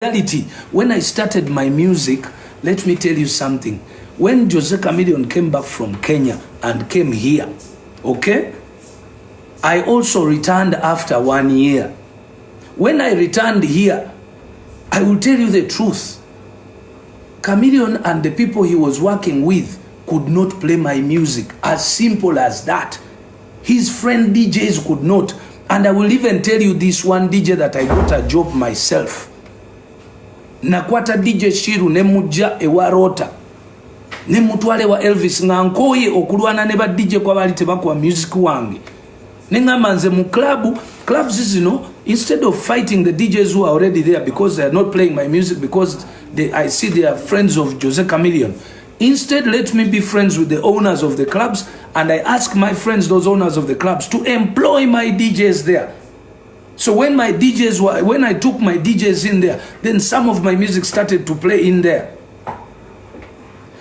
reality, when I started my music, let me tell you something. When Jose Chameleone came back from Kenya and came here, okay, I also returned after 1 year. When I returned here, I will tell you the truth. Chameleone and the people he was working with could not play my music. As simple as that. His friend DJs could not. And I will even tell you this one DJ that I got a job myself. Nakwata DJ Shiru ne mujja ewa Rota. Ne mutwale wa Elvis nga nkoye okulwana ne ba DJ kwa bali tebakwa music wange. Nengamba nze mu clubs zino, instead of fighting the DJs who are already there because they are not playing my music because I see they are friends of Jose Chameleone. Instead, let me be friends with the owners of the clubs, and I ask my friends, those owners of the clubs, to employ my DJs there. So when I took my DJs in there, then some of my music started to play in there.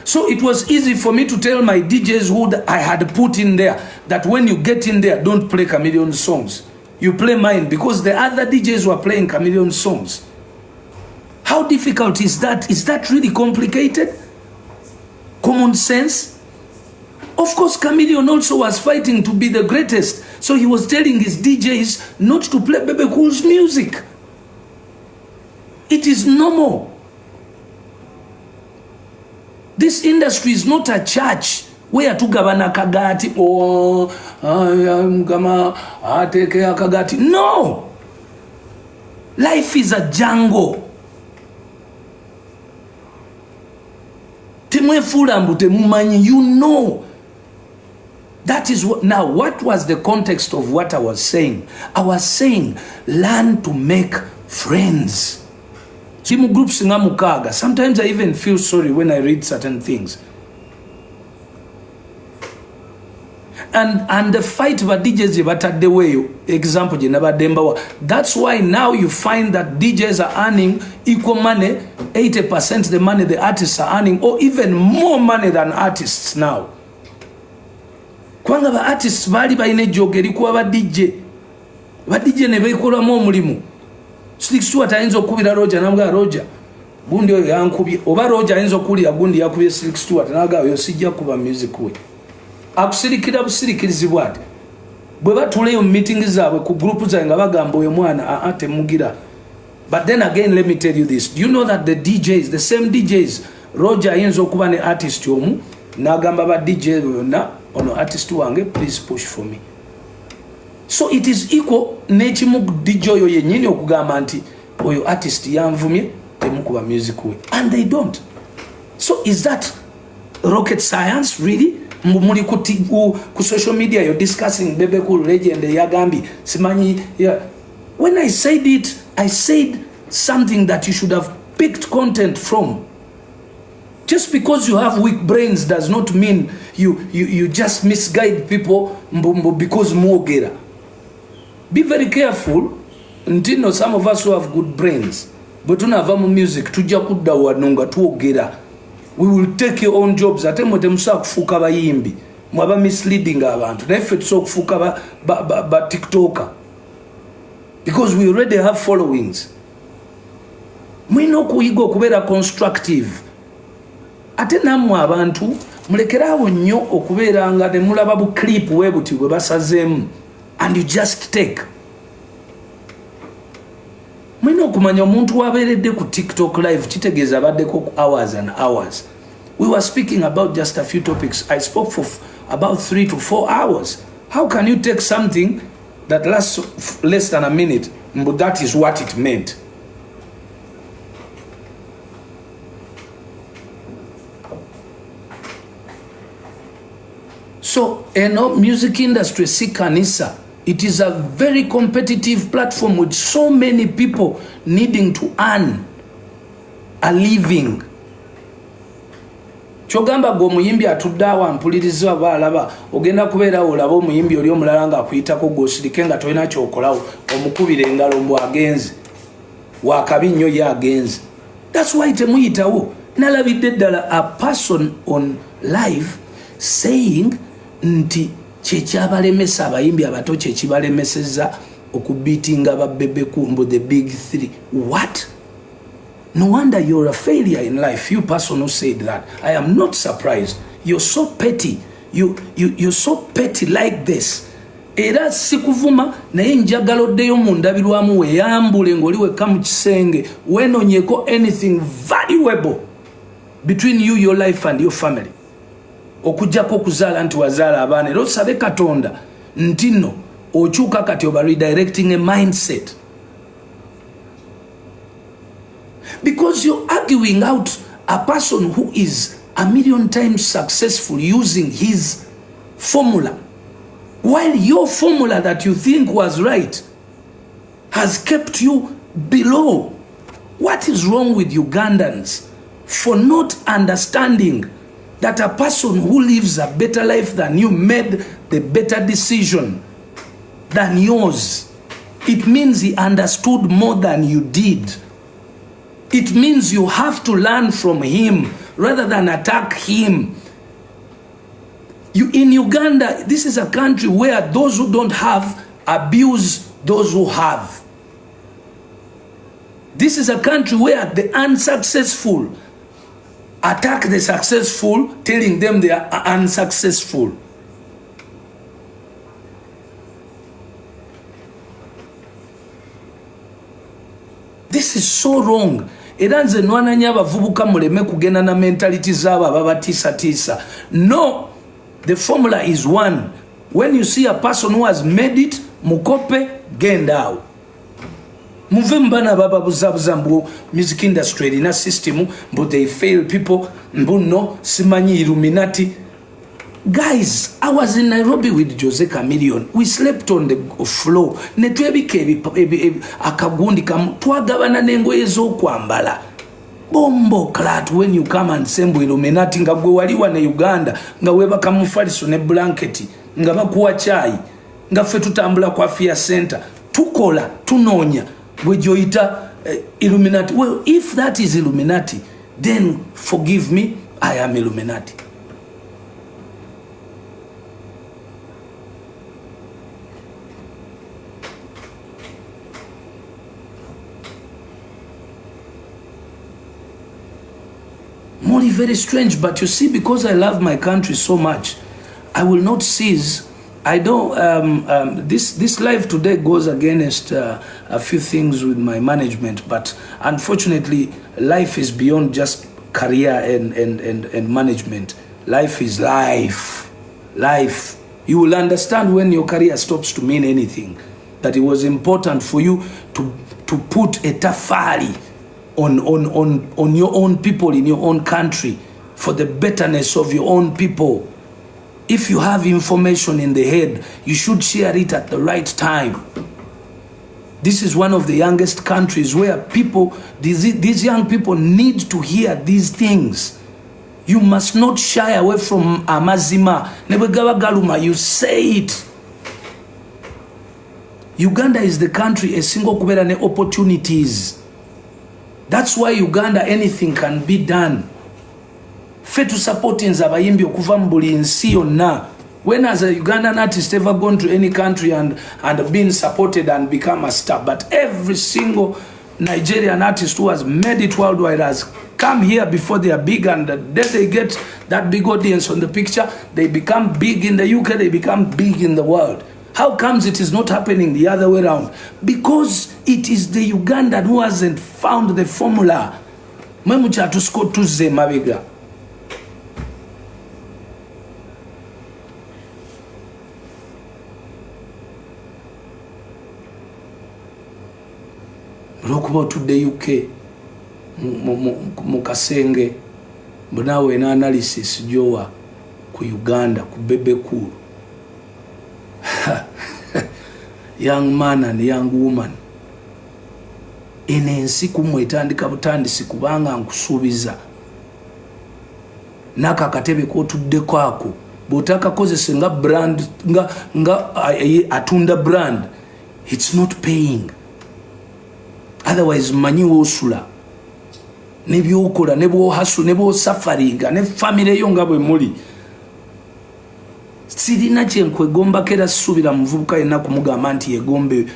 So it was easy for me to tell my DJs who I had put in there that when you get in there, don't play Chameleone songs. You play mine, because the other DJs were playing Chameleone songs. How difficult is that? Is that really complicated? Common sense? Of course, Chameleone also was fighting to be the greatest. So he was telling his DJs not to play Bebe Cool's music. It is normal. This industry is not a church where to gavana kagati or take kagati. No. Life is a jungle. You know. That is what. Now, what was the context of what I was saying? I was saying, learn to make friends. Sometimes I even feel sorry when I read certain things. And the fight about DJs about the way example, that's why now you find that DJs are earning equal money, 80% the money the artists are earning, or even more money than artists now. Kwanga ba artists bali baine jogeri kuwa ba DJ. Ba DJ ne bekola mo mulimu. Slick Stewart ayinza okubira Roger namga Roger. Gundi oyo yankubye. Oba Roger ayinza okulya gundi yakubye Slick Stewart naga oyo sijja kuba music we. Akusirikira busirikirizibwa ati. Bwe batuleyo meetings zaabwe ku group za nga bagamba oyo mwana ate mugira. But then again, let me tell you this. Do you know that the DJs, the same DJs, Roger ayinza okuba ne artist omu nagamba ba DJ na ono artist wange, please push for me. So it is equal nechimu DJ oyo yenyini okugamba nti oyo artist yanvumye temukuba music we. And they don't. So is that rocket science really? Muli ku social media you're discussing Bebe Cool legend yagambi simanyi yeah. When I said it, I said something that you should have picked content from. Just because you have weak brains does not mean you just misguide people because mogera. Be very careful. Until some of us who have good brains, but tunavamu music tujja kudda wanonga tuogera. We will take your own jobs. Ate mwe temusa kufuka bayimbi. Mwaba misleading abantu. Naife tuso kufuka ba TikToker. Because we already have followings. Mwino kuigo kubera constructive. Ate namwe abantu mulekerawo nnyo okubeera nga ne mulaba bu clip webuti bwe basazeemu and you just take. Mwino okumanya omuntu wabeeredde ku TikTok live kitegeeza abaddeko hours and hours. We were speaking about just a few topics. I spoke for about 3 to 4 hours. How can you take something that lasts less than a minute? But that is what it meant. So, music industry, si kanisa. It is a very competitive platform with so many people needing to earn a living. Chogamba go muyimbi atuddawa mpuliriza balaba ogenda kubeera olaba omuyimbi oli omulala nga akuyitako gosirike nga toyina kyokolawo omukubire engalo mbu agenze wakabi nnyo ye agenze. That's why temuyitawo. Nalabidde ddala a person on live saying nti kyekyabalemesa abayimbi abato kyekibalemeseza okubitinga ba Bebe Cool the big three. What? No wonder you're a failure in life. You person who said that. I am not surprised. You're so petty. You're so petty like this. Era sikuvuma naye njagala oddeyo mu ndabirwamu weeyambule ng'oliweka mu kisenge wenoonyeko anything valuable between you, your life and your family. Okujjako okuzaala nti wazaala abaana era osabe Katonda nti nno okyuka kati oba redirecting a mindset. Because you're arguing out a person who is a million times successful using his formula, while your formula that you think was right has kept you below. What is wrong with Ugandans for not understanding that a person who lives a better life than you made the better decision than yours? It means he understood more than you did. It means you have to learn from him rather than attack him. In Uganda, this is a country where those who don't have abuse those who have. This is a country where the unsuccessful attack the successful, telling them they are unsuccessful. This is so wrong. Era nze nwananya abavubuka muleme kugenda na mentality zabo ababatiisa. No, the formula is one. When you see a person who has made it, mukope, genda. Muve mbana baba buzabuza mbu music industry in a system, but they fail people, mbu no, simanyi Illuminati. Guys, I was in Nairobi with Jose Chameleon. We slept on the floor. Netwebike akagundi twagabana n'engoye z'okwambala. Bombo clat when you come and sembu Illuminati nga gwe waliwa ne Uganda nga webaka mufaliso ne blanketi nga bakuwa chai nga ffe tutambula kwa Fear Center tukola tunonya gwe joita Illuminati. Well, if that is Illuminati, then forgive me, I am Illuminati. Very strange, but you see, because I love my country so much, I will not cease. I don't. This life today goes against a few things with my management, but unfortunately, life is beyond just career and management. Life is life. Life. You will understand when your career stops to mean anything. That it was important for you to put a tafari on your own people in your own country for the betterness of your own people. If you have information in the head, you should share it at the right time. This is one of the youngest countries where people, these young people need to hear these things. You must not shy away from amazima. Nebegaba galuma, you say it. Uganda is the country a single kubera ne opportunities. That's why Uganda, anything can be done. Fetu supporting zabayimbi okuva mbuli nsi yonna. When has a Ugandan artist ever gone to any country and been supported and become a star? But every single Nigerian artist who has made it worldwide has come here before they are big, and then they get that big audience on the picture. They become big in the UK, they become big in the world. How comes it is not happening the other way around? Because it is the Ugandan who hasn't found the formula. Memucha tusko tuze mabega. Lokuba to the UK mukasenge mbunawe na analysis jowa ku Uganda ku Beebe kuru. Young man and young woman enensi kumwetandika butandisi kubanga nkusuubiza naka katebe ko tuddeko ako botaka kozese nga brand nga atunda brand, it's not paying. Otherwise manyi wosula nebyokola nebo hasu nebo suffering ne family yo nga bwe muli. Sirina kyenkwegomba kera subira muvubuka ina kumugamba nti yegombe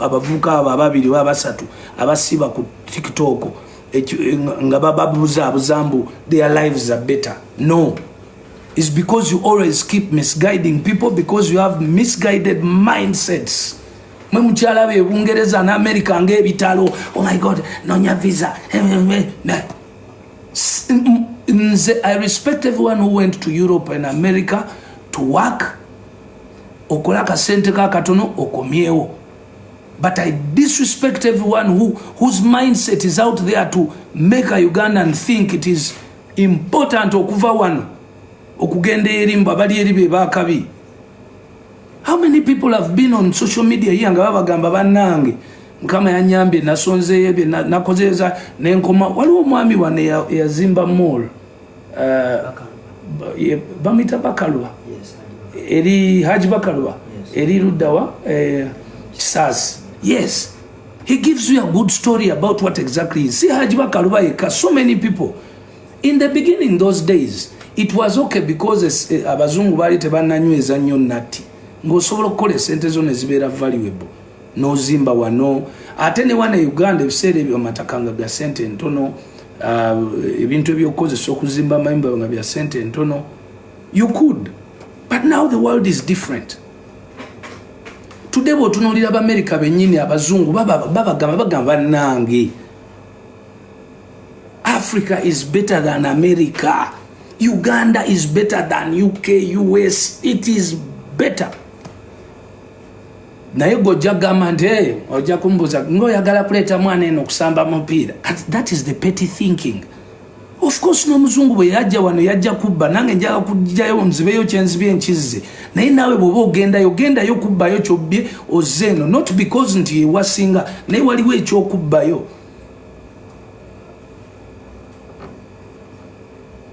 abavuka ababiri wa basatu abasiba ku TikTok nga babuzambu their lives are better. No, it's because you always keep misguiding people, because you have misguided mindsets. Mwe mchala be Bungereza na America nge bitalo, oh my god, nonya visa. I respect everyone who went to Europe and America to work. Okola kasente ka katono okomyewo. But I disrespect everyone whose mindset is out there to make a Ugandan think it is important okuva wano okugenda erimba bali eribe bakabi. How many people have been on social media here nga babagamba bannange nkama yanyambye nasonze yebe nakozeza nenkoma waliwo mwami wane ya Zimba Mall bamita Bakalwa eri Haji Bakalwa eri Rudawa Kisasi. Yes, he gives you a good story about what exactly is. See Haji Bakalwa, so many people in the beginning those days it was okay because abazungu bali tebananyweza nnyo nati ngosobola okukola sente zone zibeera valuable no zimba wano ate ne wana Uganda ebiseera ebyo amatakanga bya sente ntono ebintu ebyokozesa okuzimba mayumba nga bya sente ntono. You could, but now the world is different. Today botunulira America benyini abazungu bagamba nange Africa is better than America, Uganda is better than UK, US, it is better. Naye gojja gamba nti ojja kumbuza ngoyagala kuleta mwana eno kusamba mpira. That is the petty thinking. Of course no muzungu bwe yajja wano yajja kubba nange njaga kujjayo nzibeyo kyenzibe nkize. Naye nawe bwoba ogendayo kubbayo kyobbye ozeno, not because nti wasinga naye waliwo ekyokubbayo.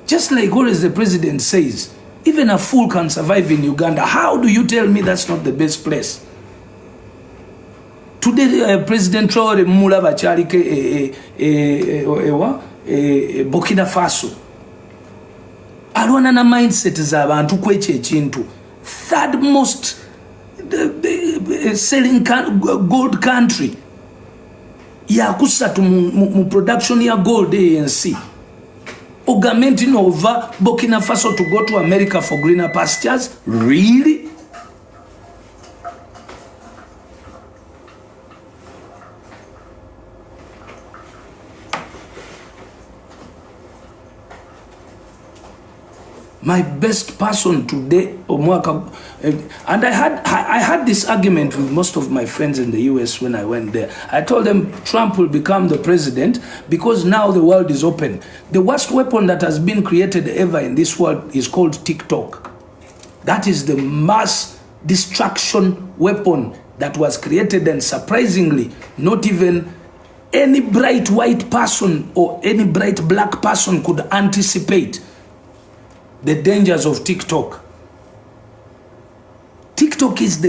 Just like always the president says, even a fool can survive in Uganda. How do you tell me that's not the best place? Today President Traore mulaba kyalike Burkina Faso alwana na mindset z'abantu kwekyo ekintu. Third most selling gold country yakusatu mu production ya gold ANC. Augmenting over Burkina Faso to go to America for greener pastures? Really? My best person today, and I had this argument with most of my friends in the US when I went there. I told them Trump will become the president because now the world is open. The worst weapon that has been created ever in this world is called TikTok. That is the mass destruction weapon that was created, and surprisingly, not even any bright white person or any bright black person could anticipate the dangers of TikTok. TikTok is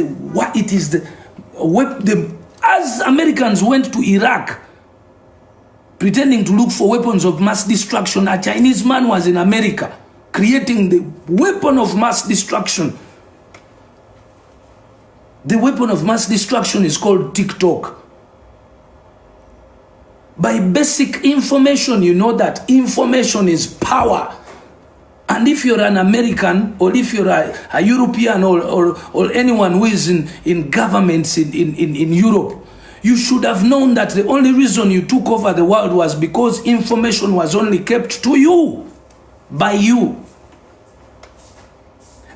as Americans went to Iraq pretending to look for weapons of mass destruction, a Chinese man was in America creating the weapon of mass destruction. The weapon of mass destruction is called TikTok. By basic information, you know that information is power. And if you're an American, or if you're a European, or anyone who is in governments in Europe, you should have known that the only reason you took over the world was because information was only kept to you, by you.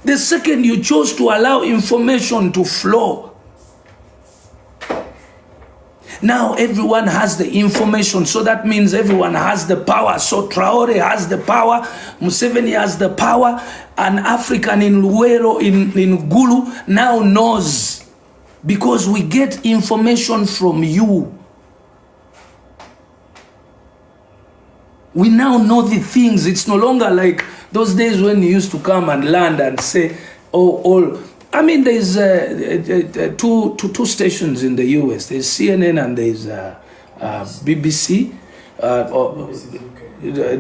The second you chose to allow information to flow, now everyone has the information, so that means everyone has the power. So Traore has the power, Museveni has the power, an African in Luwero, in Gulu now knows, because we get information from you. We now know the things. It's no longer like those days when you used to come and land and say, I mean, there's two stations in the US. There's CNN and there's BBC.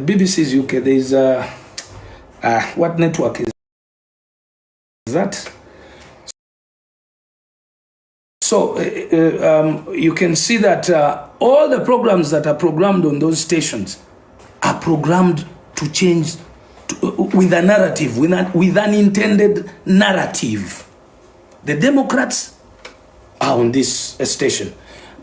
BBC is UK. There's what network is that? So you can see that all the programs that are programmed on those stations are programmed to change with a narrative, with an intended narrative. The Democrats are on this station.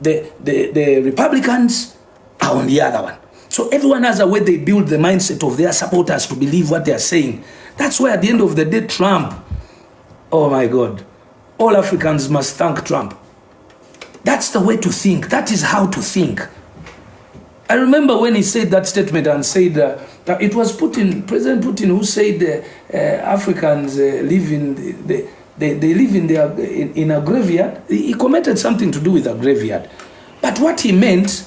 The Republicans are on the other one. So everyone has a way they build the mindset of their supporters to believe what they are saying. That's why at the end of the day, Trump, oh my God, all Africans must thank Trump. That's the way to think. That is how to think. I remember when he said that statement and said that it was Putin, President Putin, who said Africans live in they live in a graveyard. He commented something to do with a graveyard. But what he meant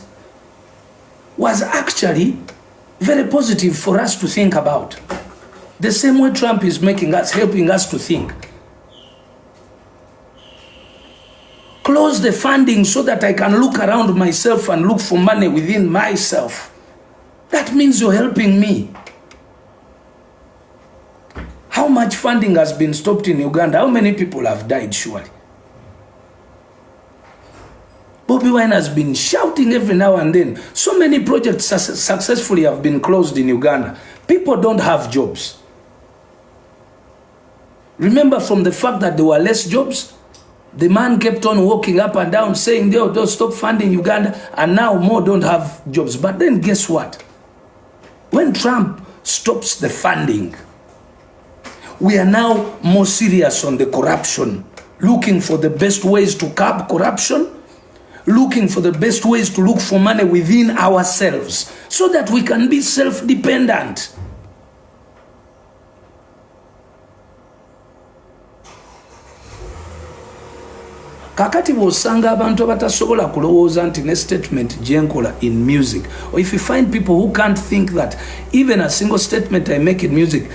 was actually very positive for us to think about. The same way Trump is helping us to think. Close the funding so that I can look around myself and look for money within myself. That means you're helping me. How much funding has been stopped in Uganda? How many people have died, surely? Bobi Wine has been shouting every now and then. So many projects successfully have been closed in Uganda. People don't have jobs. Remember, from the fact that there were less jobs, the man kept on walking up and down saying they'll stop funding Uganda, and now more don't have jobs. But then guess what? When Trump stops the funding, we are now more serious on the corruption, looking for the best ways to curb corruption, looking for the best ways to look for money within ourselves so that we can be self-dependent. Kakati bw'osanga abantu abatasobola kulowooza nti ne statement gyenkola in music, or if you find people who can't think that even a single statement I make in music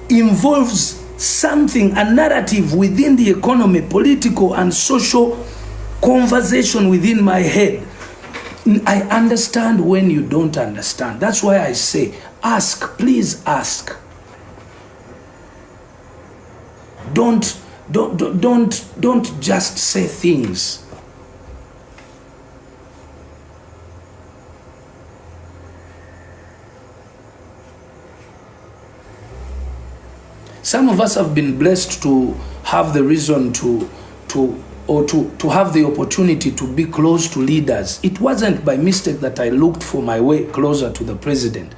involves something, a narrative within the economy, political and social conversation within my head, I understand when you don't understand. That's why I say, ask, please ask. Don't just say things. Some of us have been blessed to have the reason to have the opportunity to be close to leaders. It wasn't by mistake that I looked for my way closer to the president,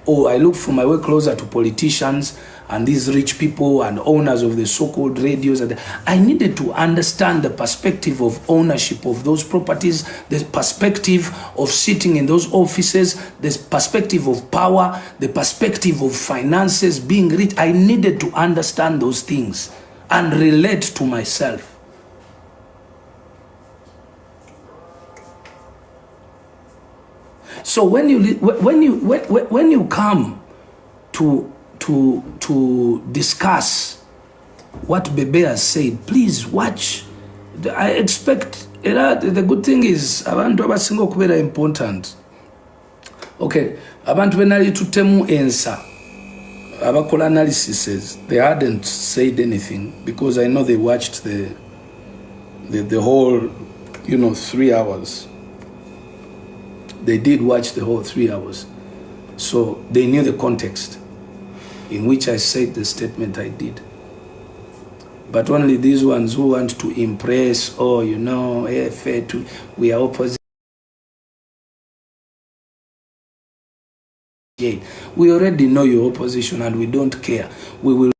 or I looked for my way closer to politicians and these rich people and owners of the so-called radios. I needed to understand the perspective of ownership of those properties, the perspective of sitting in those offices, the perspective of power, the perspective of finances, being rich. I needed to understand those things and relate to myself. So when you come to discuss what Beebe has said, please watch. I expect the good thing is abantu abasinga okubeera important. Okay, abantu benali tutemu ensa abakola analysis, they hadn't said anything because I know they watched the whole 3 hours. They did watch the whole 3 hours. So they knew the context in which I said the statement I did. But only these ones who want to impress, we are opposite. We already know your opposition and we don't care. We will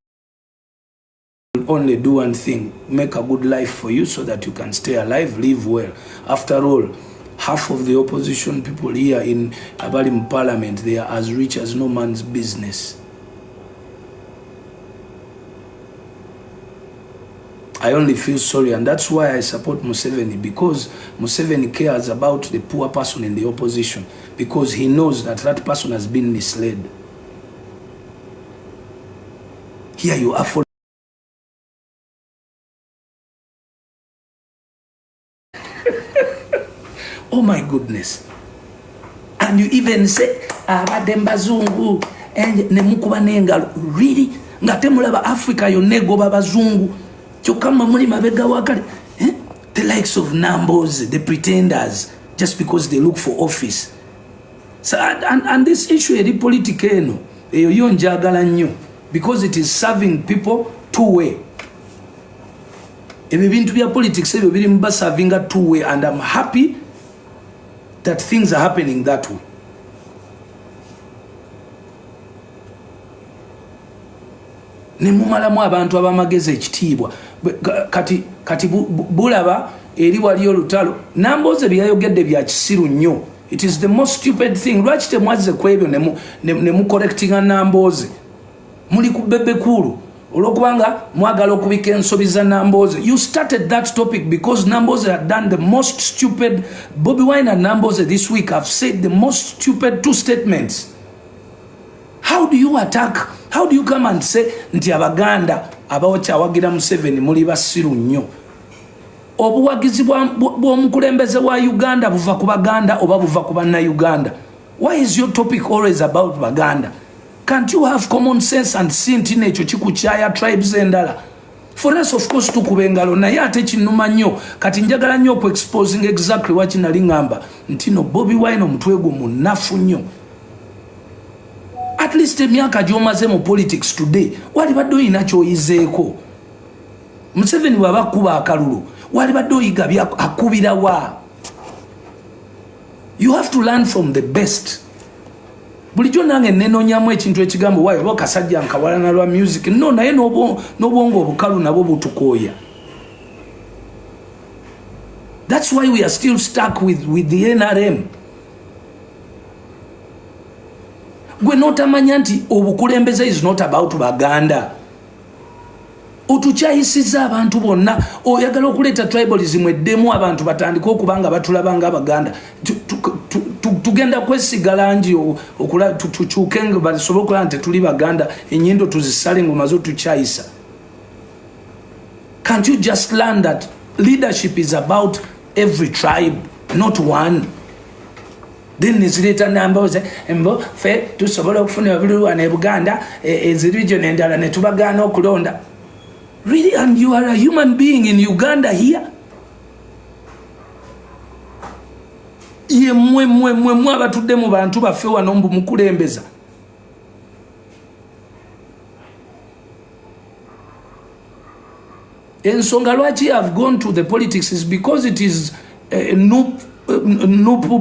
only do one thing, make a good life for you so that you can stay alive, live well. After all, half of the opposition people here in Abalim Parliament, they are as rich as no man's business. I only feel sorry, and that's why I support Museveni, because Museveni cares about the poor person in the opposition, because he knows that that person has been misled. Here you are for oh my goodness. And you even say, Abadembazungu, and Nemukuba Nengal, really? Ngatemulaba Africa, you nego babazungu. The likes of Nambos, the pretenders, just because they look for office. So, and this issue is political, because it is serving people two-way. If we've been to be politics, we've been serving a two-way, and I'm happy that things are happening that way. Nemumalamu abantu abamageze ekitiibwa kati bulaba eri wali olutalo Namboze byayogedde bya kisiru nnyo. It is the most stupid thing. Lwaki temwazze ku ebyo ne mu correctinga Namboze muli ku bebekulu olwokubanga mwagala okubika ensobi za Namboze. You started that topic because Namboze had done the most stupid. Bobi Wine and Namboze this week have said the most stupid two statements. How do you attack? How do you come and say nti abaganda abawakyawagira Museveni muli basiru nnyo? Obuwagizi bw'omukulembeze wa Uganda buva ku baganda oba buva ku bannauganda? Why is your topic always about baganda? Can't you have common sense and see nti nekyo kikukyaya tribes endala? For us, of course, tukubengalo naye ate kinuma nnyo kati njagala nnyo ku exposing exactly wakinali ngamba nti no Bobi Wine omutwe gwo munafu nnyo. At least emyaka gy'omaze mu politics today wali badde oyina ky'oyizeeko. Museveni bw'aba akuba akalulu wali badde oyiga akubira wa? You have to learn from the best. Bulijjo nange nenonyamu ekintu ekigambo waayo oba kasajja nkawalana lwa music no naye n'obwongo obukalu nabo butukooya. That's why we are still stuck with the NRM. Gwe notamanya nti obukulembeze is not about baganda. Otukyayisiza abantu bonna oyagala okuleeta tribalism eddemu abantu batandika okubanga batulabanga abaganda. Tugenda kwesigala nji tukyukenga basobola okulaba nti tuli baganda ennyindo tuzisale ngoma zo tukyayisa. Can't you just learn that leadership is about every tribe, not one? Then nizileta Namboze embo fe tusobola okufuna ebululu ne Buganda ezirijo n'endala ne tubagana okulonda. Really? And you are a human being in Uganda here? Ye mwe abatudde mu bantu baffe wano mbu mukulembeza. Ensonga lwaki have gone to the politics is because it is noob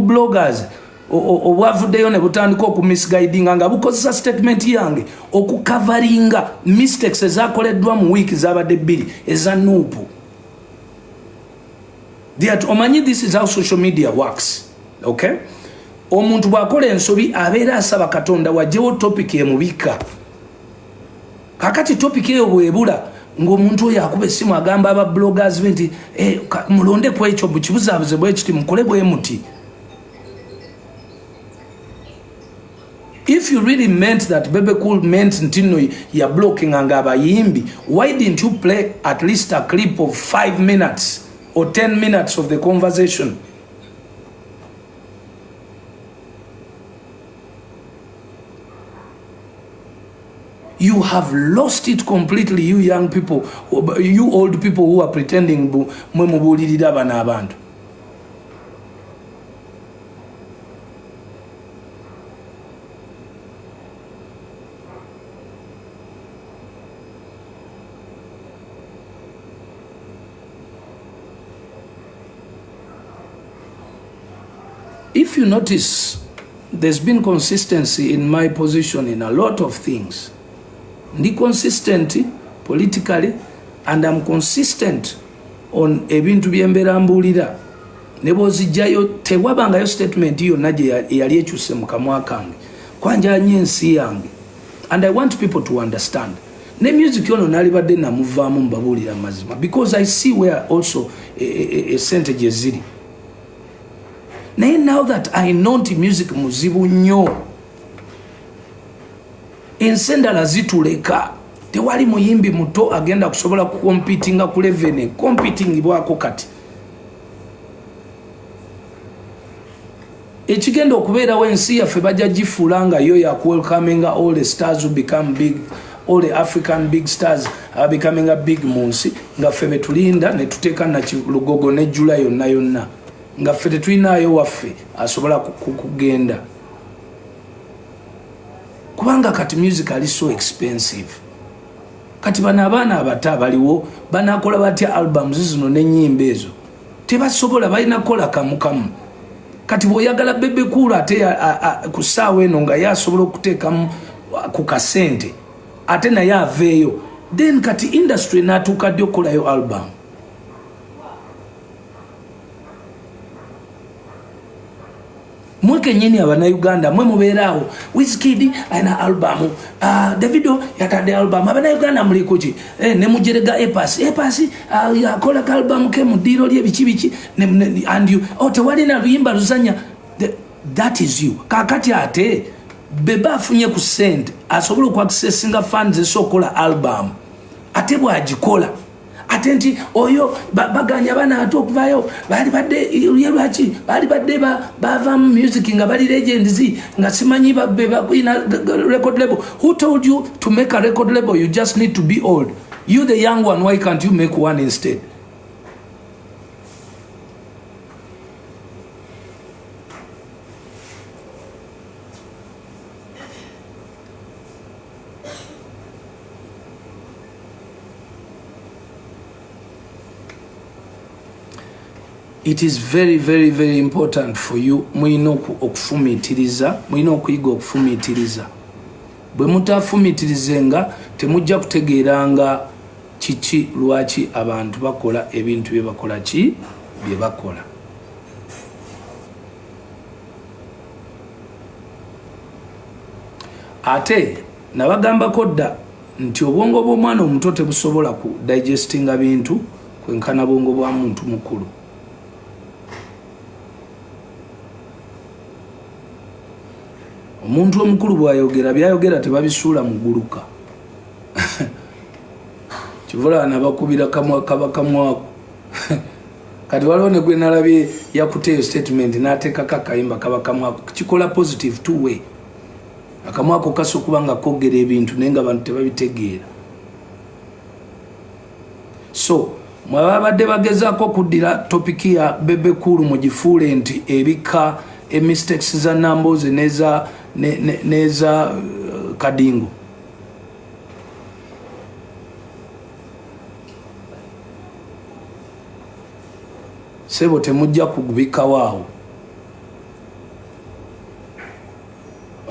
bloggers obwavuddeyo ne butandika okumisguidinga nga bukozesa statement yange okukavaringa mistakes ezakoleddwa mu wiiki zabadde bbiri eza nuupu. Omanyi this is how social media works. Okay? Omuntu bw'akola ensobi abeera asaba Katonda wajjewo topic emubika. Kakati topic eyo bwebula ng'omuntu oyo akuba essimu agamba aba bloggers be nti mulonde ku ekyo bukibuzaabuze bwe kiti mukole bwe muti. If you really meant that Bebe Cool meant ntino ya blocking anga abayimbi, why didn't you play at least a clip of 5 minutes or 10 minutes of the conversation? You have lost it completely, you young people, you old people who are pretending mwe mubulirira bana abantu. If you notice, there's been consistency in my position in a lot of things. Ndi consistent politically, and I'm consistent on ebintu byembera mbulira. Nebo zijjayo tewabangayo statement iyo naje yali ekyuse mu kamwa kange. Kwanja nyensi yange. And I want people to understand. Ne music yono nalibadde namuvaamu mbabulira mazima because I see where also a percentage ziri. Now that I know the music muzibu nnyo ensendala zituleka tewali muyimbi muto agenda kusobola competinga ku level competing bwako kati ekigenda okubeera wensi yaffe bajja gifulanga yo ya welcoming all the stars who become big all the African big stars are becoming a big munsi nga ffe betulinda ne tuteeka na lugogo ne jula yonna yonna nga ffe tetulinayo waffe asobola kugenda kubanga kati music ali so expensive kati bana abaana abato abaliwo banakola batya albums zino n'ennyimba ezo tebasobola balina kola kamukamu kati bw'oyagala Bebe Cool ate ku ssaawa eno nga yasobola okuteekamu ku kasente ate naye aveeyo then kati industry n'atuuka ddi okolayo album mwe kenyini abanauganda mwe mubeeraawo Wizkid ayina album Davido yatadde album abanauganda muliko ki ne mujerega epasi yakola album ke mu ddiiro lye biki and you tewalina luyimba luzanya that is you kakati ate Bebe afunye ku sente asobola okuaccessinga funds esokola album ate bwagikola ate nti oyo baganya bana ate okuvayo bali badde lwaki bali badde bava music nga bali legends nga simanyi bakwina record label. Who told you to make a record label? You just need to be old. You the young one, why can't you make one instead? It is very, very, very important for you mwino okufumitiriza, mwino okuyiga okufumitiriza. Bwe mutafumitirizenga temujja kutegeeranga kiki lwaki abantu bakola ebintu bye bakola ki bye bakola. Ate nabagambako dda nti obwongo bw'omwana omuto tebusobola ku digestinga bintu kwenkana bwongo bwa muntu mukulu. Omuntu omukulu bwayogera byayogera tebabisuula muguluka kivula nabakubira kabakamwako kati waliwo ne gwe nalabye yakuteeyo statement n'ateekako akayimba kabakamwako kikola positive two way akamwako kasa okuba nga kogera ebintu naye nga abantu tebabitegeera. So mwaba badde bagezaako okuddira topiki ya Bebe Cool mugifuule nti ebika mistakes za Namboze neza Kadingo. Sebo temujja kubikawo.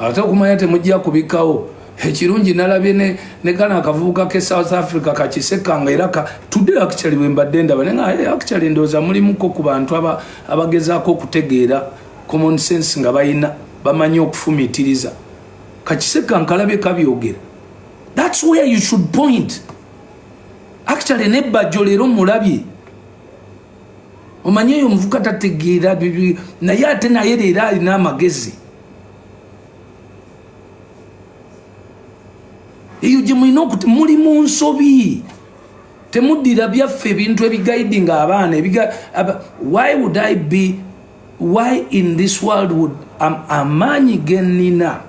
Ate okumanya temujja kubikawo. Ekirungi nalabye ne kana akavubuka ke South Africa kakisekanga era today actually wembadde ndaba nenga actually ndoza mulimuko ku bantu abagezaako okutegeera common sense nga bayina bamanyi okufumitiriza kakiseka nkalabye kabyogera. That's where you should point. Actually nebajjo leero mulabye omanye yo muvuka tategeera naye ate naye leero alina amagezi eyo gye mulina okuti muli mu nsobi temuddira byaffe ebintu ebiguiding abaana why would I be why in this world would amaanyi genina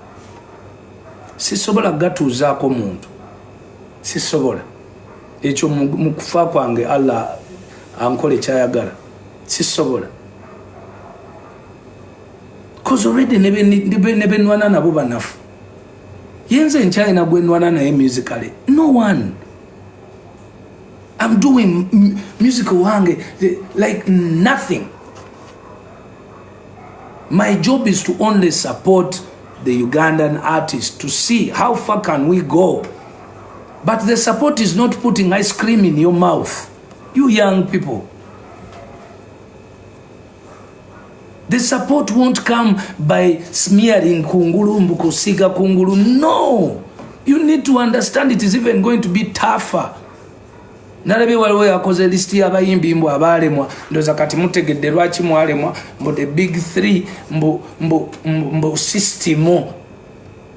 sisobola gatuuzaako muntu sisobola ekyo mu kufa kwange Allah ankole kyayagala sisobola cause already nebenwana nabo banafu yenze nkyalina gwenwana naye musically no one. I'm doing musical wange like nothing. My job is to only support the Ugandan artists to see how far can we go. But the support is not putting ice cream in your mouth. You young people. The support won't come by smearing kungulu mbukusiga kungulu. No. You need to understand it is even going to be tougher. Nalabye waliwo yakoze listi y'abayimbi mbu abaalemwa ndoza kati mutegedde lwaki mwalemwa mbu the big three mbu system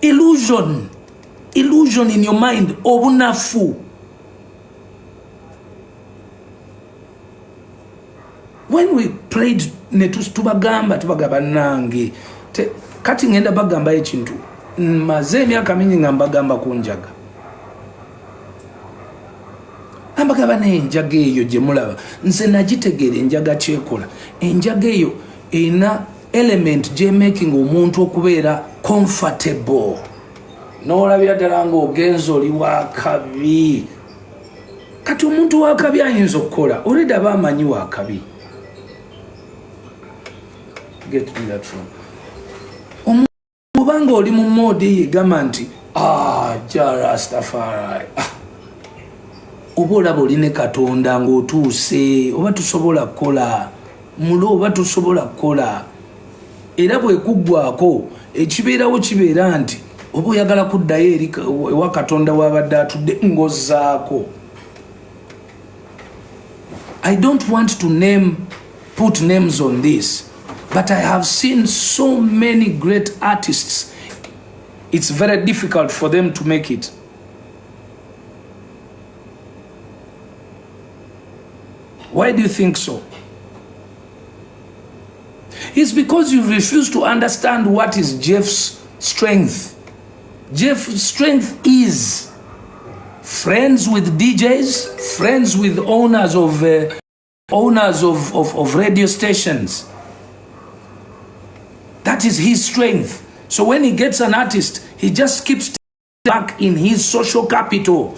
illusion in your mind obunafu. When we prayed tubagamba nange kati ngenda bagamba ekintu maze emyaka mingi nga mbagamba kunjaga Nambagaba n'enjaga eyo gye mulaba nze nagitegeera enjaga kyekola enjaga eyo ena element gye making omuntu okubeera comfortable n'olabira ddala ng'ogenza oli wakabi kati omuntu wakabi ayinza okukola oleda aba amanyi wakabi get me that from obanga oli mu modi yegamba nti Rastafari oba olaba oline Katonda ng'otuuse oba tusobola kukola mulo oba tusobola kukola era bwekuggwako ekibeerawo kibeera nti oba oyagala kuddayo eri ewa Katonda wabadde atudde ng'ozzaako. I don't want to put names on this, but I have seen so many great artists. It's very difficult for them to make it. Why do you think so? It's because you refuse to understand what is Jeff's strength. Jeff's strength is friends with DJs, friends with owners of radio stations. That is his strength. So when he gets an artist, he just keeps back in his social capital.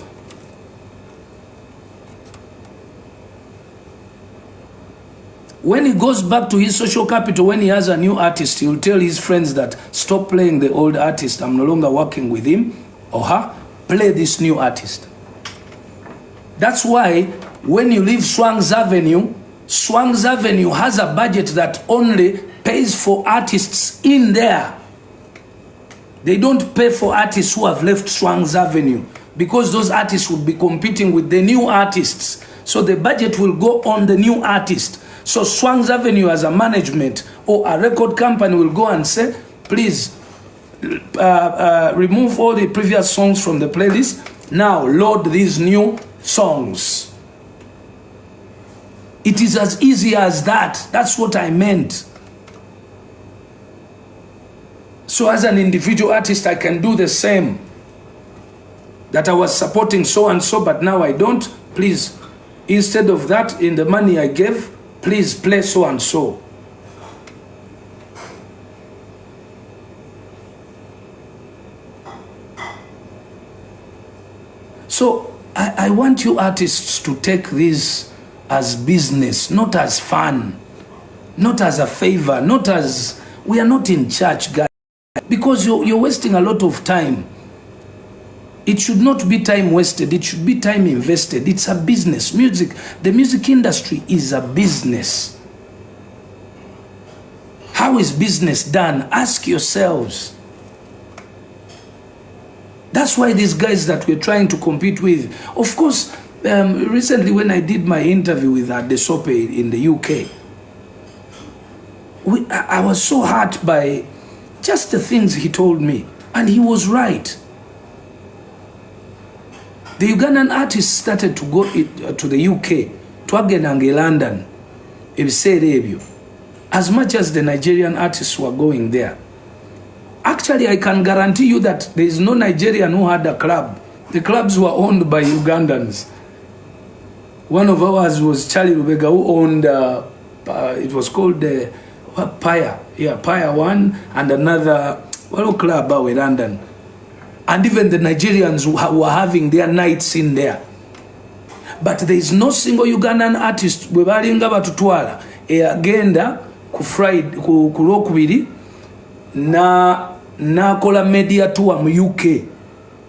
When he goes back to his social capital, when he has a new artist, he'll tell his friends that stop playing the old artist. I'm no longer working with him or her. Play this new artist. That's why when you leave Swang's Avenue has a budget that only pays for artists in there. They don't pay for artists who have left Swang's Avenue because those artists will be competing with the new artists. So the budget will go on the new artist. So Swang's Avenue as a management or a record company will go and say, please remove all the previous songs from the playlist. Now load these new songs. It is as easy as that. That's what I meant. So as an individual artist, I can do the same. That I was supporting so and so, but now I don't. Please, instead of that, in the money I gave, please play so and so. So I want you artists to take this as business, not as fun, not as a favor, not as, we are not in church, guys, because you're wasting a lot of time. It should not be time wasted. It should be time invested. It's a business. The music industry is a business. How is business done? Ask yourselves. That's why these guys that we're trying to compete with, of course, recently when I did my interview with Eddy in the UK, I was so hurt by just the things he told me. And he was right. The Ugandan artists started to go to the UK, to London, as much as the Nigerian artists were going there. Actually, I can guarantee you that there is no Nigerian who had a club. The clubs were owned by Ugandans. One of ours was Charlie Rubega, who owned, it was called Paya. Yeah, Paya one, and another club in London. And even the Nigerians were having their nights in there. But there is no single Ugandan artist we balinga batutwala agenda ku Friday ku Lwokubiri na kola media tour mu UK.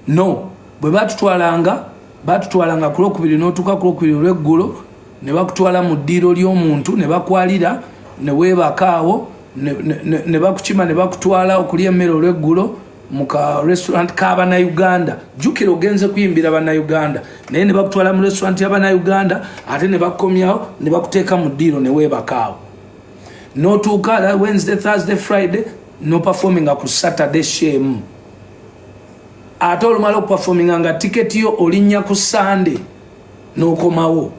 No, bwe batutwalanga ku Lwokubiri n'otuuka ku Lwokubiri olw'eggulo ne bakutwala mu ddiiro ly'omuntu ne bakwalira ne weebakaawo ne bakukima ne bakutwala okulya emmere olw'eggulo muka restaurant k'abana Uganda. Jukira ogenze kuyimbira bana Uganda naye ne bakutwala mu restaurant y'abana Uganda ate ne bakomyawo ne bakuteeka mu ddiiro ne weebakaawo. N'otuuka Wednesday, Thursday, Friday no performing ku Saturday shame. Ate olumala okuperforminga nga tiketi yo olinnya ku Sunday n'okomawo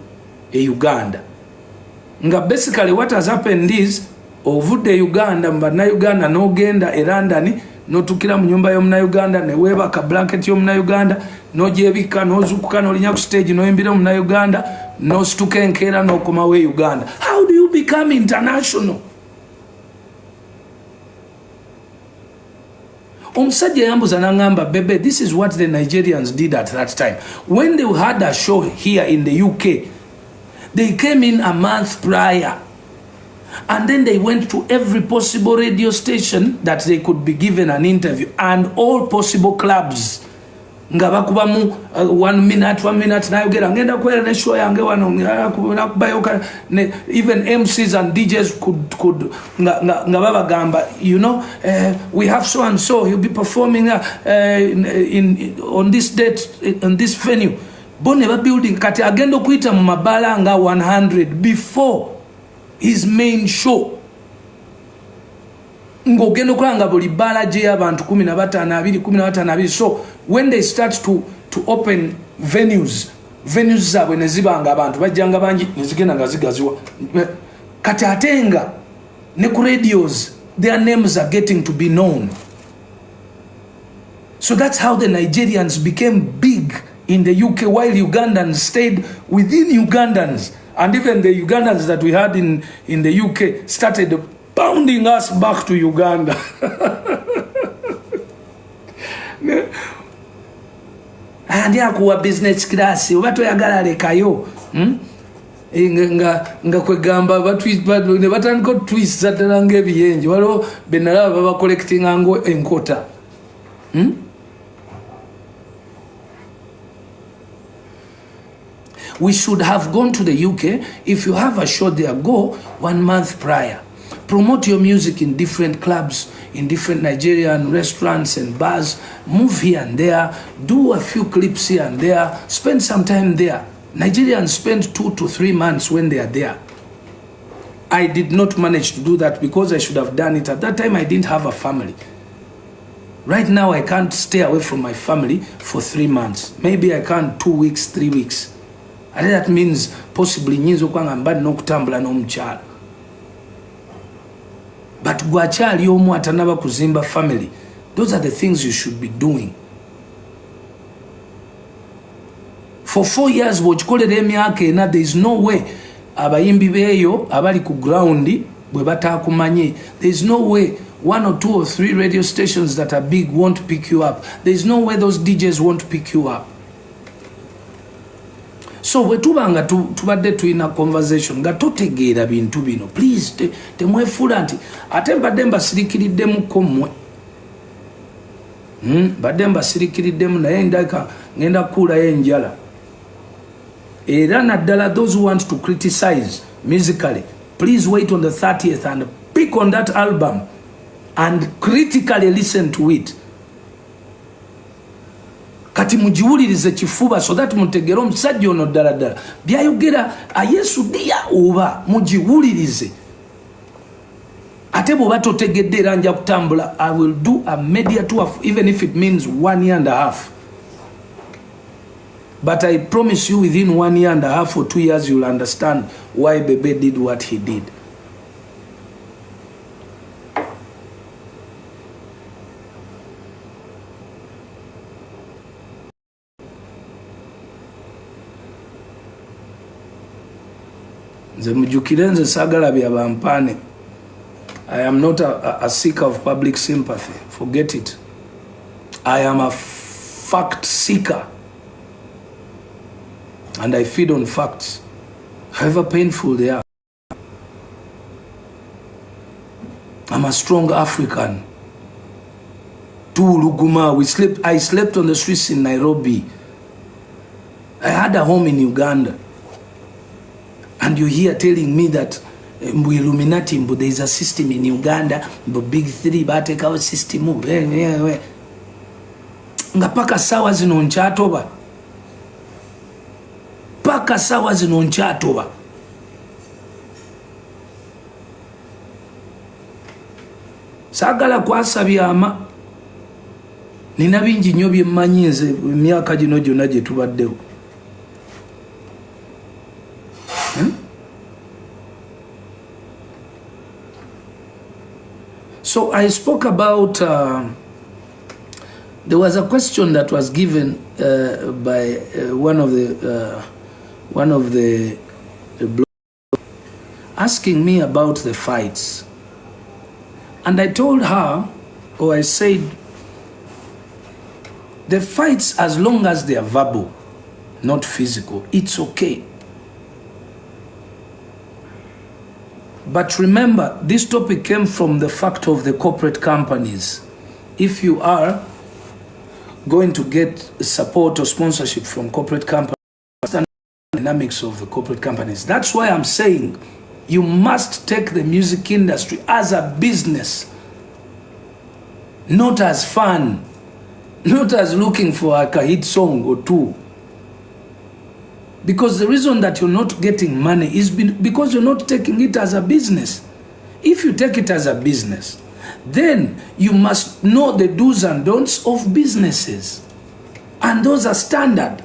Uganda. Nga basically what has happened is ovudde Uganda mba na Uganda n'ogenda London notukira mu nyumba y'Omunayuganda ne weebaka blanket y'Omunayuganda n'ogyebika n'ozuukuka n'olinya ku stage n'oyimbira Omunayuganda n'osituka enkeera n'okomawo e Uganda. How do you become international? Omusajja yambuza n'angamba, Bebe, this is what the Nigerians did at that time. When they had a show here in the UK, they came in a month prior. And then they went to every possible radio station that they could be given an interview, and all possible clubs. Nga bakubamu 1 minute nayogera ngenda kwera ne show yange wano nakubayoka even MCs and DJs could nga babagamba, you know, we have so and so, he'll be performing on this date on this venue. Bone ba building kati agenda okuita mu mabala nga 100 before his main show. Ngogendo kwanga buli bala je abantu 15 so when they start to open venues zabwe ne zibanga abantu bajjanga bangi nezigenda ngazigaziwa kati atenga ne ku radios their names are getting to be known. So that's how the Nigerians became big in the UK while Ugandans stayed within Ugandans, and even the Ugandans that we had in the UK started pounding us back to Uganda. And yakuwa business class obato yagala lekayo nga kwegamba ne batandika twist zatalanga ebiyenje waliwo benalaba baba collecting ango enkota. We should have gone to the UK. If you have a show there, go 1 month prior. Promote your music in different clubs, in different Nigerian restaurants and bars. Move here and there. Do a few clips here and there. Spend some time there. Nigerians spend 2 to 3 months when they are there. I did not manage to do that because I should have done it. At that time, I didn't have a family. Right now, I can't stay away from my family for 3 months. Maybe I can 2 weeks, 3 weeks. And that means possibly nyinzo kwanga mbali n'okutambula n'omukyala. But gwakyali omu atanaba kuzimba family. Those are the things you should be doing. For 4 years bw'okikolera emyaka ena, there is no way abayimbi beeyo abali ku ground bwe bataakumanye. There is no way 1 or 2 or 3 radio stations that are big won't pick you up. There is no way those DJs won't pick you up. So wetubanga tubadde tuina conversation nga totegeera bintu bino, please temwefuula nti ate mbadde mbasirikiriddemu mmwe. Badde mbasirikiriddemu naye ndaka ngenda kuulayo enjala. Era naddala those who want to criticize musically, please wait on the 30th and pick on that album and critically listen to it. Kati mujiwulirize kifuba so that mutegere omusajja ono ddala byayogera Yesu dia oba mujiwulirize. Ate bw'oba totegedde era nja kutambula, I will do a media tour even if it means 1 year and a half. But I promise you within 1 year and a half or 2 years you'll understand why Bebe did what he did. Nze mujukire nze sagala bya bampane. I am not a seeker of public sympathy. Forget it. I am a fact seeker. And I feed on facts, however painful they are. I'm a strong African. I slept on the streets in Nairobi. I had a home in Uganda. And you're here telling me that Illuminati, but there is a system in Uganda, but big three, but take our system. Nga paka sawa zino nchatoba. Paka sawa zino nchatoba. Sagala kwasabya ama. Nina bingi nnyo bye mmanyi nze emyaka gino gyonna gye tubaddewo. So I spoke about There was a question that was given by one of the bloggers asking me about the fights, and I told her, or I said, the fights, as long as they are verbal, not physical, it's okay. But remember, this topic came from the fact of the corporate companies. If you are going to get support or sponsorship from corporate companies, understand the dynamics of the corporate companies. That's why I'm saying you must take the music industry as a business, not as fun, not as looking for like a hit song or two. Because the reason that you're not getting money is because you're not taking it as a business. If you take it as a business, then you must know the do's and don'ts of businesses. And those are standard.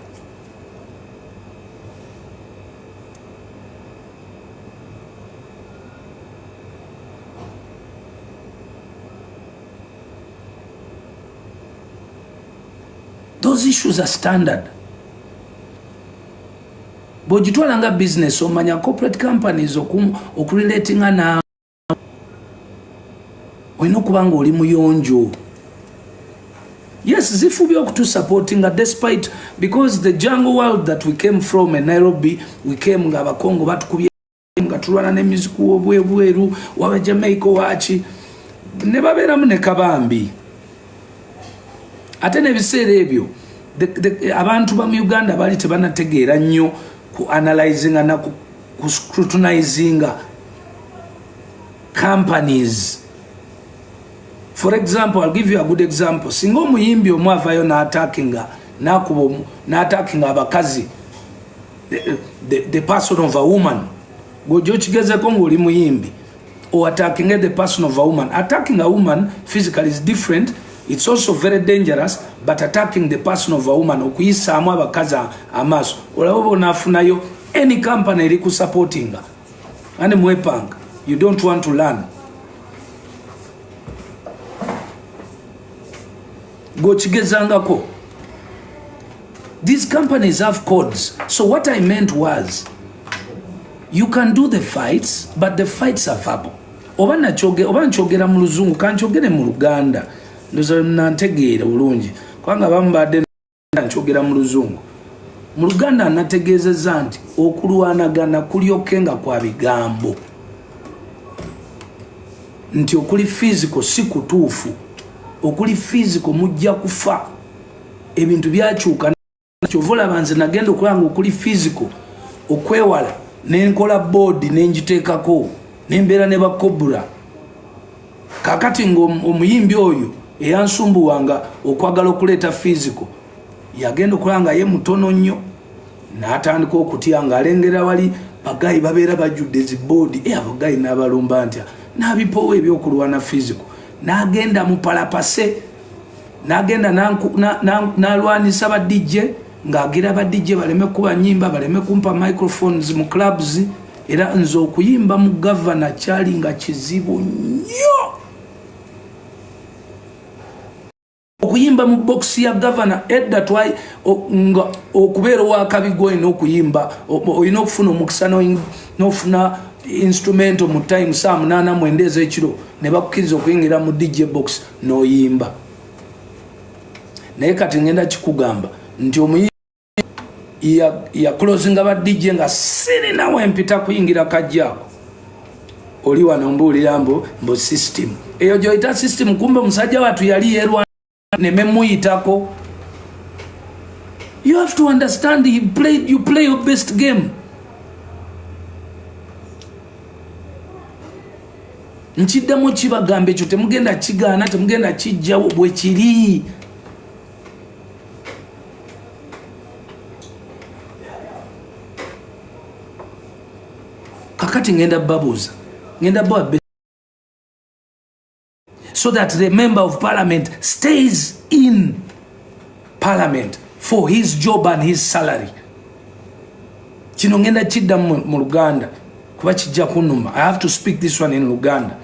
Those issues are standard. Bojitwalanga business omanya corporate companies okurelatinga na wino kubanga oli muyonjo. Yes, zifubye okutu supporting despite, because the jungle world that we came from in Nairobi, we came nga abakongo batukubye nga tulwana ne music obweru wa Jamaica wachi ne babera mune kabambi. Ate ne biseera ebyo abantu ba Uganda bali tebanategeera nnyo ku analyzing na ku scrutinizing companies. For example, I'll give you a good example. Singo muyimbi omwavayo na attacking abakazi, the person of a woman. Gojo chigeze kongo oli muyimbi, or attacking the person of a woman. Attacking a woman physically is different. It's also very dangerous, but attacking the person of a woman, okuyisa amwa abakazi amaso, olabo nafunayo any company eri ku supporting ane mwepanga, you don't want to learn. Go chigezangako. These companies have codes. So what I meant was, you can do the fights, but the fights are verbal. Oba nchogera mu Luzungu, kanchogere mu Luganda. Ndoza nantegeera bulungi. Kwanga bambadde nchogera mu Luzungu. Mu Luganda nategeezezza nti okulwanagana kulyokenga kwa bigambo. Nti okuli physical si kutuufu. Okuli physical mujja kufa. Ebintu byakyuka. Kyovola banze nagenda okulanga okuli physical okwewala nenkola board nenjiteekako nembeera ne bakobula. Kakati omuyimbi oyo eyansumbuwanga okwagala okuleeta physical yagenda okulanga ye mutono nnyo n'atandika okutya ng'alengera wali bagayi babeera bajjudde zi board abagayi n'abalumba ntya n'abipowa ebyokulwana physical n'agenda mu palapase n'agenda n'alwanisa ba DJ ng'agira ba DJ baleme kuba nyimba baleme kumpa microphones mu clubs era nzo okuyimba mu governor kyali nga kizibu nnyo okuyimba mu box ya governor edda twai nga okubeera wakabigo ino okuyimba oyina okufuna omukisa n'ofuna instrumento mu time saa 8 ekiro ne bakkiriza okuyingira mu DJ box n'oyimba. Naye kati ngenda kikugamba nti omuyimbi ya closing aba DJ nga sirina wempita kuyingira kajjako oli wano mbuulira mbo system eyo gyoyita system, kumbe musajja watu yali yerwa ne memuyitako. You have to understand you play your best game. Nchiddamu kibagambe ekyo temugenda kigaana temugenda kijjawo bwe kiri. Kakati ngenda babuza ngenda bawa so that the member of parliament stays in parliament for his job and his salary. Kino ngenda kidda mu Luganda kuba kijja kunuma. I have to speak this one in Luganda.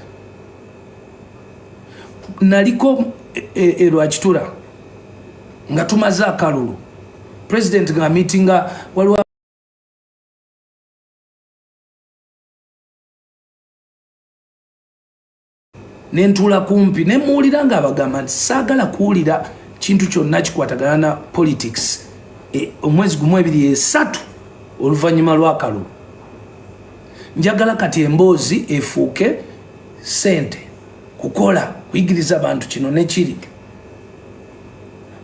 Naliko Lwakitura nga tumaze akalulu president nga meetinga waliwo nentuula kumpi nemuwulira nga abagamba nti saagala kuwulira kintu kyonna kikwatagana na politics omwezi gumu 2-3 oluvannyuma lw'akalulu njagala kati emboozi efuuke sente kukola kuyigiriza abantu kino nekiri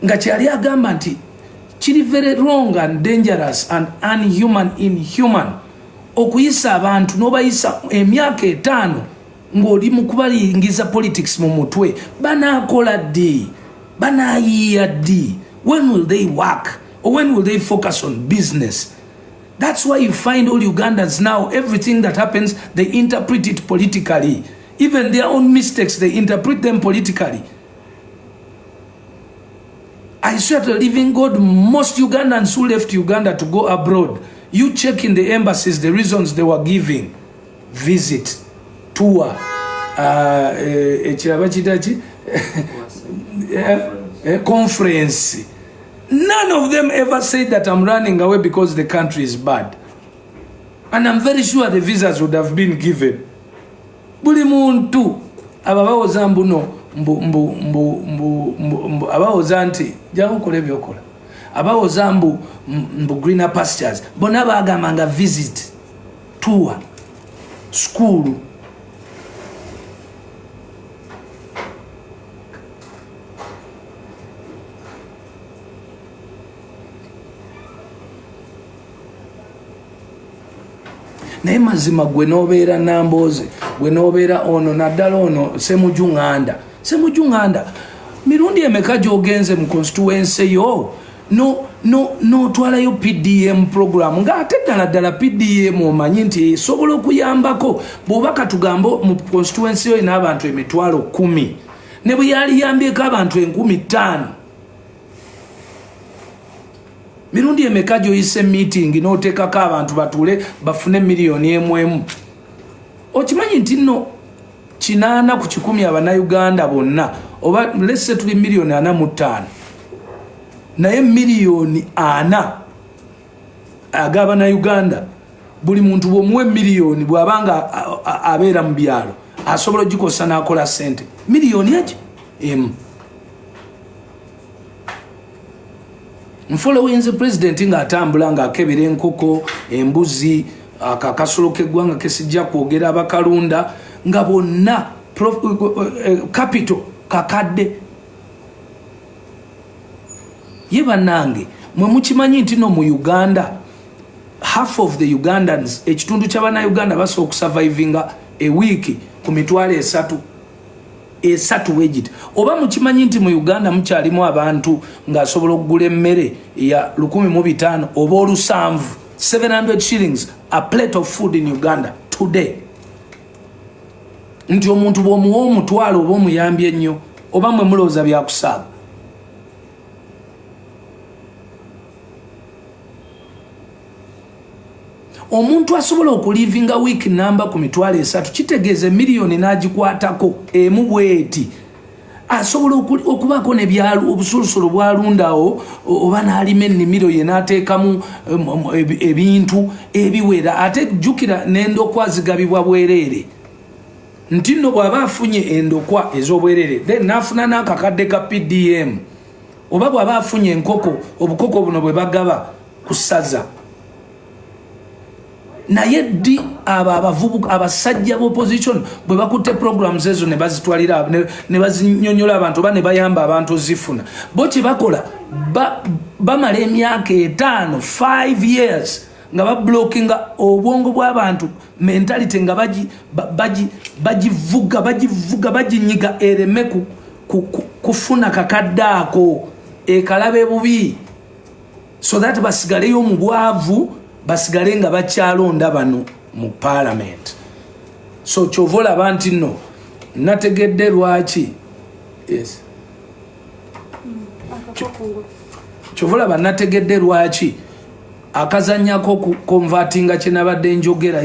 nga kyali agamba nti kiri very wrong and dangerous and inhuman okuyisa abantu n'obayisa emyaka 5 ng'oli mu kubalingiza politics mu mutwe banaakola ddi banaayiiya ddi when will they work or when will they focus on business? That's why you find all Ugandans now, everything that happens, they interpret it politically. Even their own mistakes, they interpret them politically. I swear to the living God, most Ugandans who left Uganda to go abroad, you check in the embassies the reasons they were giving. Visit, tour, conference. None of them ever said that I'm running away because the country is bad. And I'm very sure the visas would have been given. Buli muntu ababawoza mbuno abawoza nti jakukola ebyokola abawoza mbu greener pastures bona bagamanga visit tour school naye mazima gwe nobeera Namboze gwe nobeera ono naddala ono semujunganda mirundi emeka gy'ogenze mu constituency yo n'otwalayo PDM program ng'ate ddala PDM omanyi nti esobola okuyambako bw'oba katugambo mu constituency yo n'abantu 10,000 ne bwe yali yambyeko abantu 5,000 mirundi emeka gy'oyise meeting n'oteekako abantu batuule bafune miliyoni 1 okimanyi nti nno 8 ku 10 abannayuganda bonna oba lese tuli miliyoni 45 naye miliyoni 4 ag'abannayuganda buli muntu bw'omuwe miliyoni bw'abanga abeera mu byalo asobola ogikosa n'akola sente miliyoni emu mfollowinze president ng'atambula ng'akebera enkoko embuzi akakasolo k'eggwanga kesijja kwogera abakalunda nga bonna capital kakadde ye bannange mwe mukimanyi nti no mu Uganda half of the Ugandans ekitundu ky'abannayuganda basobola okusurvivinga a week ku mitwalo 3 wegit oba mukimanyi nti mu Uganda mukyalimu abantu ng'asobola okugula emmere ya 1,500 oba 700 shillings a plate of food in Uganda today nti omuntu bw'omuwa omutwalo oba omuyambye ennyo oba mwe mulowooza byakusaaga omuntu asobola okulivinga week number ku mitwalo 3 kitegeeze miliyoni n'agikwatako emu bweti asobola okubaako nebyalo obusulusulu bwalundawo oba n'alima ennimiro ye n'ateekamu ebintu ebiwera ate jjukira n'endokwa zigabibwa bwereere nti nno bw'aba afunye endokwa ez'obwereere then n'afuna n'akakadde ka PDM oba bw'aba afunye enkoko obukoko buno bwe bagaba ku ssaza naye ddi abo abavubuka abasajja b'opposition bwe bakutte programs ezo ne bazitwalira ne bazinyonyola abantu oba ne bayamba abantu zifuna bo kye bakola bamala emyaka 5 years nga bablockinga obwongo bw'abantu mentality nga bagivuga baginyiga ereme kufuna kakadde ako ekalabe bubi so that basigaleyo mu bwavu basigale nga bakyalonda bano mu parliament so kyovola abantu nno nategedde lwaki yes kyovola banategedde lwaki akazanyako ku convertinga kye nabadde njogera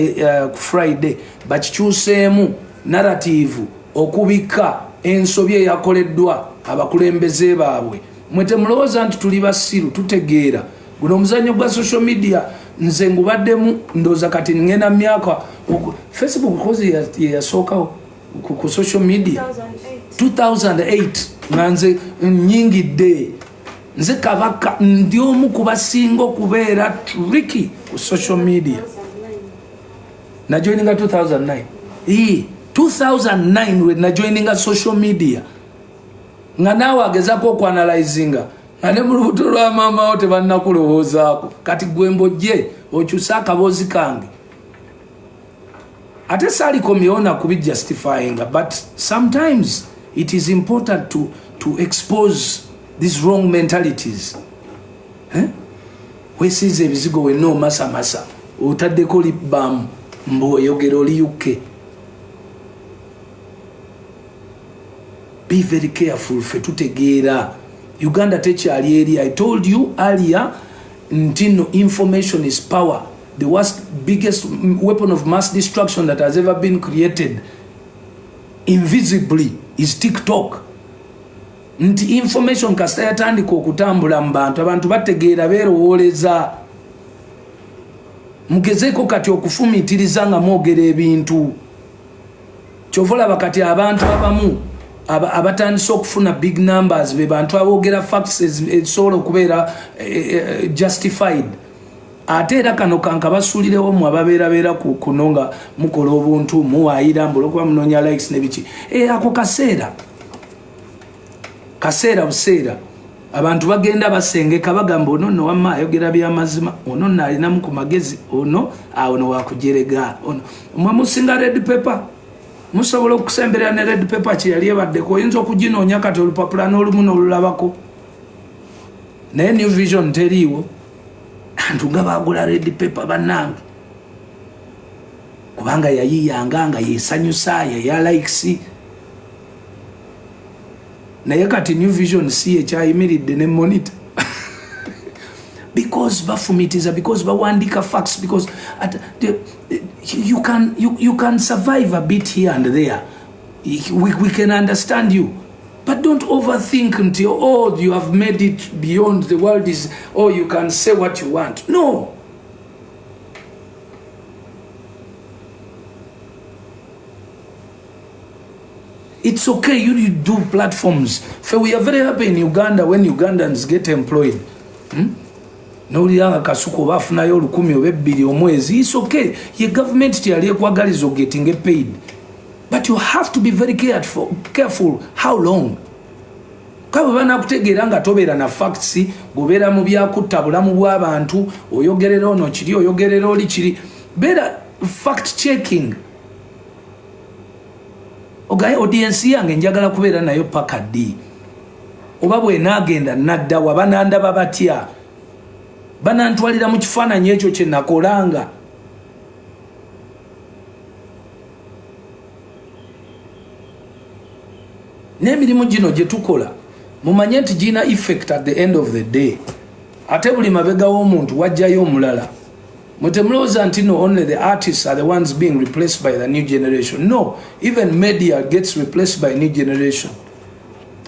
ku Friday bakikyuseemu narrative okubika ensobi eyakoleddwa abakulembeze baabwe mwete mlowooza nti tuli basiru tutegeera guno omuzannyo gwa social media nze ngubaddemu ndooza kati ngenda myaka Facebook kozi yasookawo ku social media 2008 nga nze nnyingidde nze kabaka ndi omu ku basinga okubeera tricky ku social media najoininga 2009 2009 we najoininga social media nga naawe agezako okuanalyzinga nga ne mu lubuto lwa maama wo tebannakulowoozaako kati gwe mbojje okyusa akaboozi kange ate saalikomyeona kubijustifyinga but sometimes it is important to expose these wrong mentalities. Wesize ebizigo wenna omasamasa otaddeko libamu mbwoyogera oli yuke. Be very careful fe tutegeera Uganda tekyali eri. I told you earlier ntino information is power. The biggest weapon of mass destruction that has ever been created invisibly is TikTok. Nti information kasita yatandika okutambula mu bantu abantu bategeera beerowooleza mugezeeko kati okufumiitiriza nga mwogera ebintu kyovolaba kati abantu abamu abatandise okufuna big numbers be bantu aboogera facts ezisobola okubeera justified ate era kano kankabasuulirewo mu ababeerabeera kuno nga mukola obuntu muwaayira mbulwokuba munoonya likes nebiki ako kaseera buseera abantu bagenda basengeka bagamba ono nno wamma ayogera byamazima ono nno alinamu ku magezi ono awono wakujerega ono mwe musinga red paper musobola okusemberera ne red paper kyeyali ebaddeko oyinza okuginoonya kati olupapula n'olumu n'olulabako naye new vision teriiwo antu nga bagula red paper bannange kubanga yayiyanga nga yesanyusa ya likes naye kati new vision si ekyayimiridde ne monitor because bafumitiza because bawandika facts because you can survive a bit here and there. We can understand you, but don't overthink until you have made it beyond the world is you can say what you want. No. It's okay, you do platforms. So we are very happy in Uganda when Ugandans get employed. Noliyanga kasuko bafunayo 10 oba 2 omwezi. It's okay. Your government tiyali ekwagaliza getting paid. But you have to be very careful how long. Kaba bana kutegeera nga tobeera na facts, gobeera mu byakutta bulamu bw'abantu, oyogerera ono kiri, oyogerera oli kiri. Better fact checking. Ogaye audience yange njagala kubeera nayo paka ddi. Oba bwe naagenda nadda wabananda babatya. Banantwalira mu kifaananyi ekyo kye nakolanga. N'emirimu gino gye tukola mumanye nti gina effect at the end of the day. Ate buli mabega w'omuntu wajjayo omulala. Mutemulowooza nti no only the artists are the ones being replaced by the new generation. No, even media gets replaced by new generation.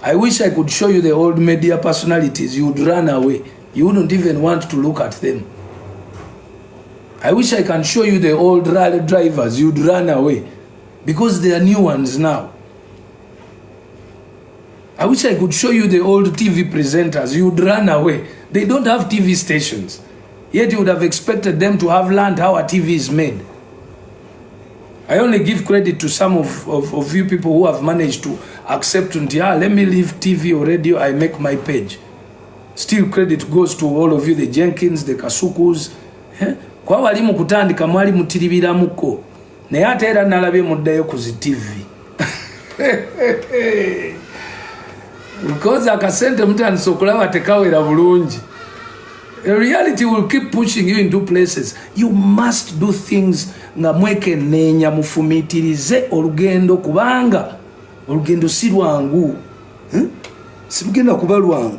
I wish I could show you the old media personalities. You would run away. You wouldn't even want to look at them. I wish I can show you the old rally drivers. You'd run away because they are new ones now. I wish I could show you the old TV presenters. You'd run away. They don't have TV stations. Yet you would have expected them to have learned how a TV is made. I only give credit to some of you people who have managed to accept, let me leave TV or radio, I make my page. Still credit goes to all of you, the Jenkins, the Kasukus. Kwa walimu kutandika mwali mutiribiramuko. Naye ate era nalabye muddayo ku TV. Because akasente mutandise okulaba tekawera bulungi. Reality will keep pushing you into places. You must do things nga mweke nenya mufumitirize olugendo kubanga olugendo si lwangu. Sibugenda kuba lwangu.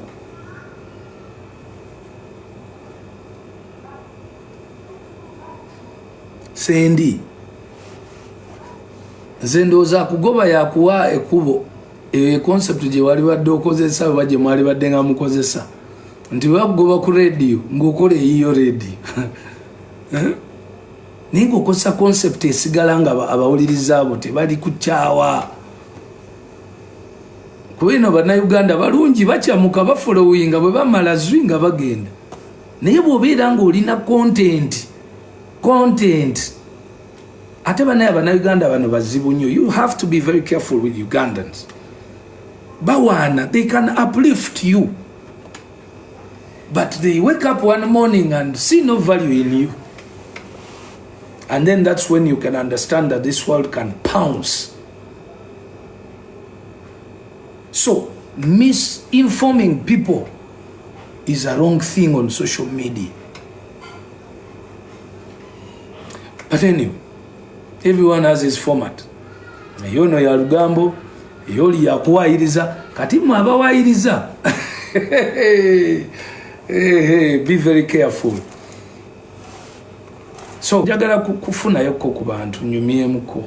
Sendi nze ndooza kugoba yakuwa ekubo concept je wali badde okozesa baje mwali badde nga mukozesa nti wagoba ku radio ngokole iyo radio ningo kosa concept esigala nga abawuliriza abo tebali kuchawa kweno bana Uganda balungi bachamuka bafollowinga bwe bamala zwinga bagenda naye bw'obeera nga olina content ate bana Uganda bano bazibu nnyo. You have to be very careful with Ugandans. Bawana, they can uplift you, but they wake up one morning and see no value in you, and then that's when you can understand that this world can pounce. So misinforming people is a wrong thing on social media. But anyway, everyone has his format. Yono ya Lugambo, yoli ya kuwairiza, katimu abawairiza. Be very careful. So, jagala kufuna yoko ku bantu nyumie muko.